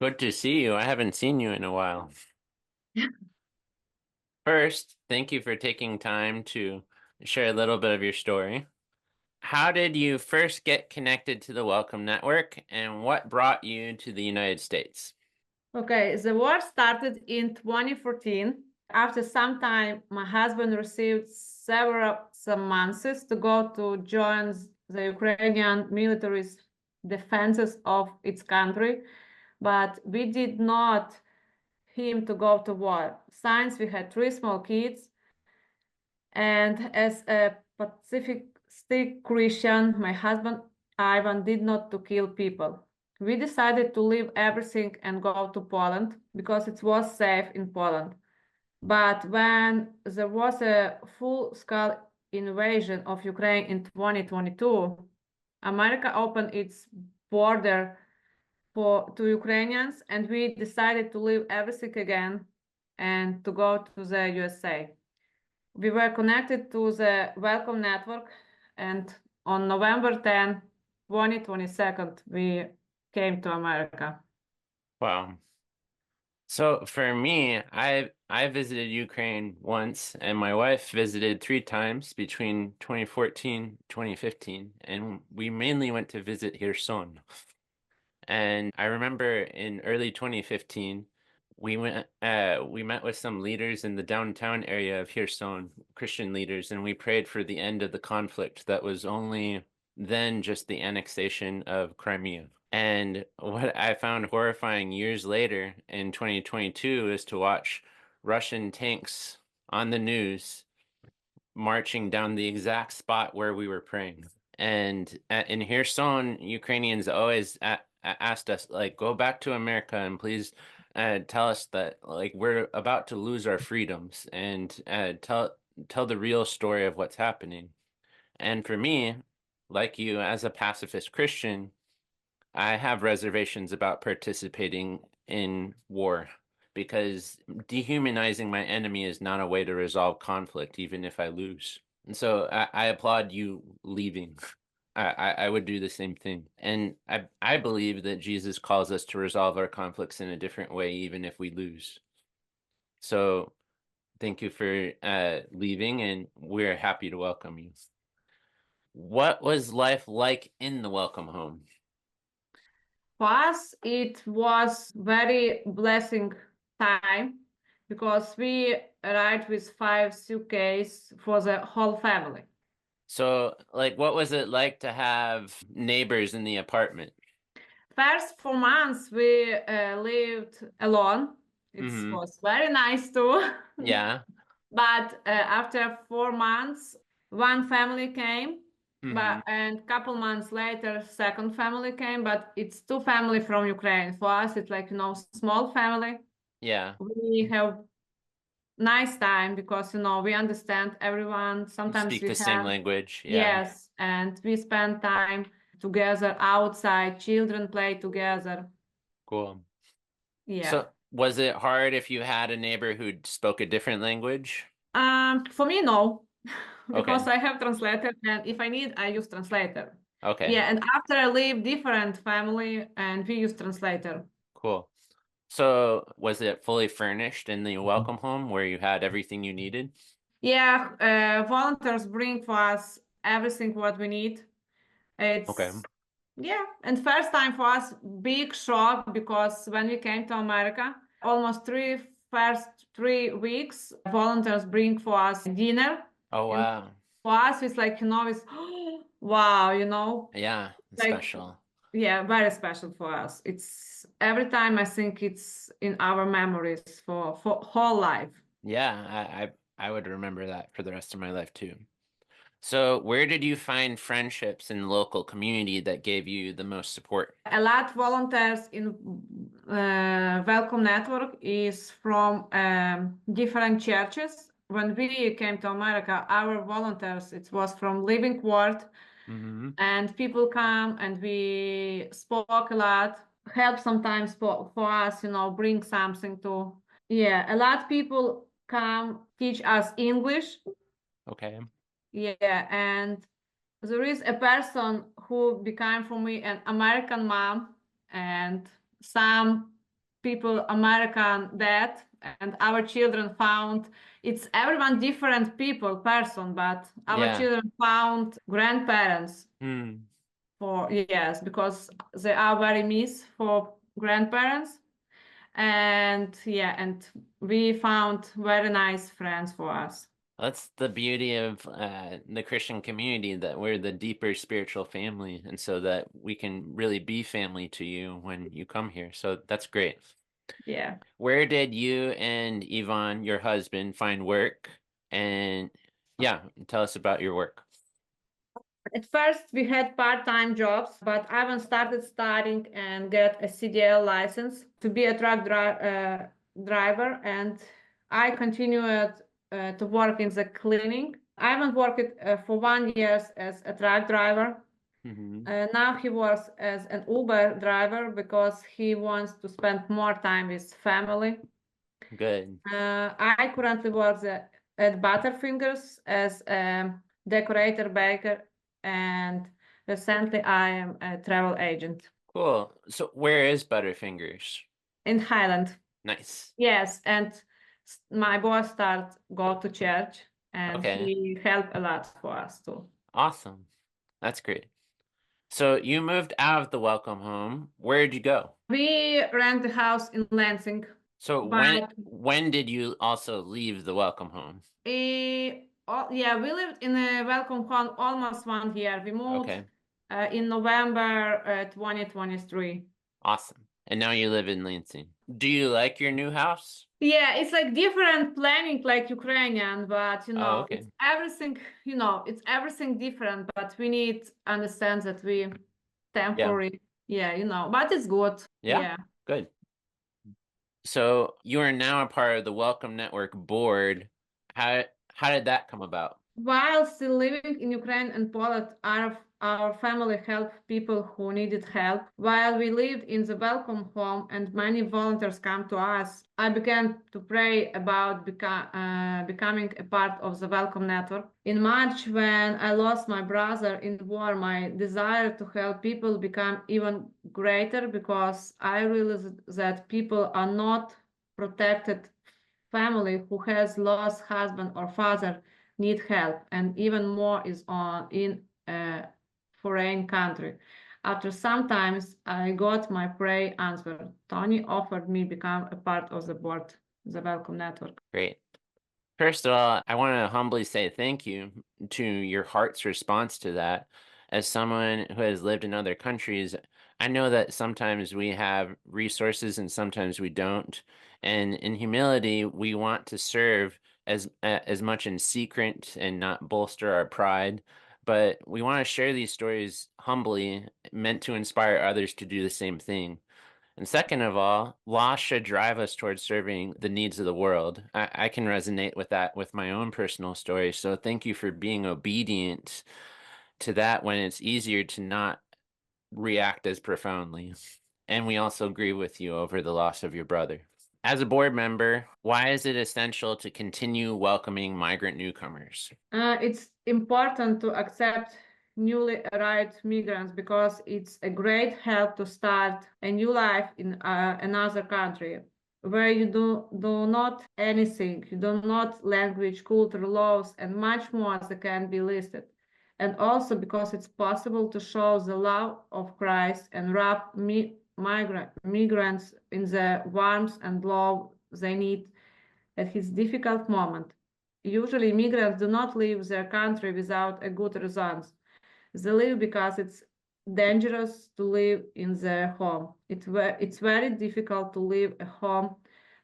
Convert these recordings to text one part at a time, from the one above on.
Good to see you. I haven't seen you in a while. First, thank you for taking time to share a little bit of your story. How did you first get connected to the Welcome Network, and what brought you to the United States? Okay, the war started in 2014. After some time, my husband received several summonses to go to join the Ukrainian military's defenses of its country, but we did not him to go to war. Since we had three small kids, and as a pacifistic Christian, my husband Ivan did not to kill people. We decided to leave everything and go to Poland because it was safe in Poland. But when there was a full-scale invasion of Ukraine in 2022, America opened its border to Ukrainians, and we decided to leave everything again and to go to the USA. We were connected to the Welcome Network, and on November 10, 2022, we came to America. Wow. So for me, I visited Ukraine once, and my wife visited three times between 2014, 2015, and we mainly went to visit Kherson. And I remember in early 2015, we met with some leaders in the downtown area of Kherson, Christian leaders, and we prayed for the end of the conflict that was only then just the annexation of Crimea. And what I found horrifying years later in 2022 is to watch Russian tanks on the news marching down the exact spot where we were praying. And in Kherson, Ukrainians always asked us, like, go back to America and please tell us that, like, we're about to lose our freedoms and tell the real story of what's happening. And for me, like you, as a pacifist Christian, I have reservations about participating in war because dehumanizing my enemy is not a way to resolve conflict, even if I lose. And so I applaud you leaving. I would do the same thing. And I believe that Jesus calls us to resolve our conflicts in a different way, even if we lose. So thank you for leaving, and we're happy to welcome you. What was life like in the welcome home? For us, it was very blessing time because we arrived with 5 suitcases for the whole family. So, like, what was it like to have neighbors in the apartment? First 4 months, we lived alone. It Mm-hmm. was very nice too. Yeah. But after 4 months, one family came, Mm-hmm. but and couple months later, second family came. But it's two family from Ukraine. For us, it's like small family. Yeah. We have nice time because we understand everyone. You Sometimes speak we the same have language. Yeah. yes, and we spend time together outside. Children play together. Cool. Yeah. So, was it hard if you had a neighbor who spoke a different language? For me, no, because Okay. I have translator, and if I need, I use translator. Okay. Yeah, and after I leave different family, and we use translator. Cool. So, was it fully furnished in the welcome home where you had everything you needed? Yeah, volunteers bring for us everything what we need. Okay. It's yeah, and first time for us, big shock because when we came to America, almost first 3 weeks, volunteers bring for us dinner, Oh, and wow. for us it's like it's wow, Yeah, like special. yeah, very special for us. It's every time I think it's in our memories for whole life. Yeah, I would remember that for the rest of my life too. So, where did you find friendships in the local community that gave you the most support? A lot volunteers in Welcome Network is from different churches. When we came to America, our volunteers it was from Living Word, Hmm. and people come and we spoke a lot. Help sometimes for us, bring something to. Yeah, a lot of people come teach us English. Okay. Yeah, and there is a person who became for me an American mom, and some people American dad, and our children found it's everyone different people, person, but our Yeah. children found grandparents Hmm. for yes, because they are very miss for grandparents. And yeah, and we found very nice friends for us. That's the beauty of the Christian community, that we're the deeper spiritual family, and so that we can really be family to you when you come here. So that's great. Yeah. Where did you and Yvonne, your husband, find work? And yeah, tell us about your work. At first, we had part-time jobs, but Ivan started studying and get a CDL license to be a driver, and I continued to work in the cleaning. Ivan worked for 1 year as a truck driver. Hmm. Now he works as an Uber driver because he wants to spend more time with family. Good. I currently work at Butterfingers as a decorator baker, and recently I am a travel agent Cool. So where is Butterfingers? in Highland. Nice. Yes, and my boss start go to church, and Okay. he help a lot for us too. Awesome. That's great. So you moved out of the welcome home. Where'd you go? We rent a house in Lansing, So when but when did you also leave the welcome home? yeah, we lived in a welcome home almost 1 year. We moved Okay. in November 2023. Awesome. And now you live in Lansing. Do you like your new house? Yeah, it's like different planning like Ukrainian, but Oh, okay. it's everything different, but we need understand that we Yeah. temporary, yeah, but it's good. Yeah. Yeah. Good. So you are now a part of the Welcome Network board. How how did that come about? While still living in Ukraine and Poland, our family helped people who needed help. While we lived in the welcome home and many volunteers come to us, I began to pray about becoming a part of the welcome network. In March, when I lost my brother in war, my desire to help people became even greater because I realized that people are not protected. Family who has lost husband or father need help, and even more is on in a foreign country. After some times, I got my prayer answered. Tony offered me become a part of the board, the Welcome Network. Great. First of all, I want to humbly say thank you to your heart's response to that. As someone who has lived in other countries, I know that sometimes we have resources and sometimes we don't. And in humility, we want to serve as much in secret and not bolster our pride. But we want to share these stories humbly, meant to inspire others to do the same thing. And second of all, law should drive us towards serving the needs of the world. I can resonate with that with my own personal story. So thank you for being obedient to that when it's easier to not react as profoundly. And we also agree with you over the loss of your brother. As a board member, why is it essential to continue welcoming migrant newcomers? It's important to accept newly arrived migrants because it's a great help to start a new life in another country where you do not anything, you do not language, culture, laws, and much more that can be listed. And also because it's possible to show the love of Christ and wrap migrants in the warmth and love they need at his difficult moment. Usually, migrants do not leave their country without a good reasons. They leave because it's dangerous to live in their home. It's very difficult to live a home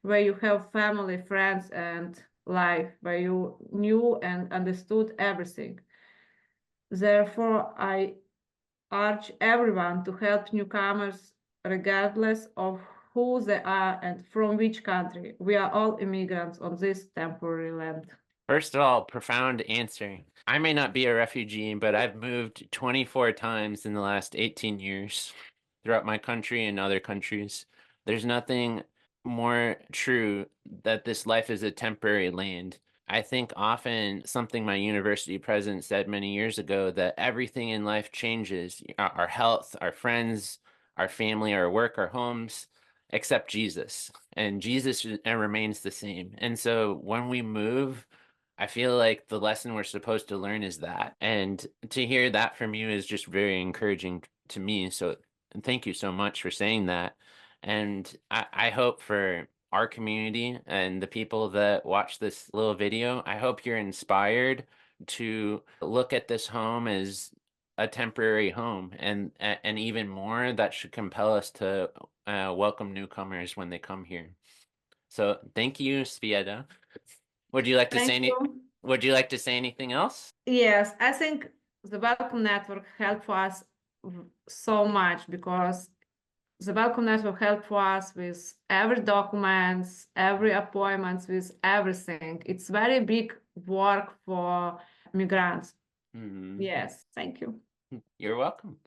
where you have family, friends, and life, where you knew and understood everything. Therefore, I urge everyone to help newcomers regardless of who they are and from which country. We are all immigrants on this temporary land. First of all, profound answer. I may not be a refugee, but I've moved 24 times in the last 18 years throughout my country and other countries. There's nothing more true that this life is a temporary land. I think often something my university president said many years ago, that everything in life changes. Our health, our friends, our family, our work, our homes. except Jesus, and Jesus remains the same. And so when we move, I feel like the lesson we're supposed to learn is that. And to hear that from you is just very encouraging to me. So thank you so much for saying that. And I hope for our community and the people that watch this little video, I hope you're inspired to look at this home as a temporary home, and even more, that should compel us to welcome newcomers when they come here. So thank you, Svieta. Would you like to say Thank any, you. would you like to say anything else? Yes, I think the Welcome Network helped us so much because the Welcome Network helped us with every documents, every appointments, with everything. It's very big work for migrants. Mhm. Yes, thank you. You're welcome.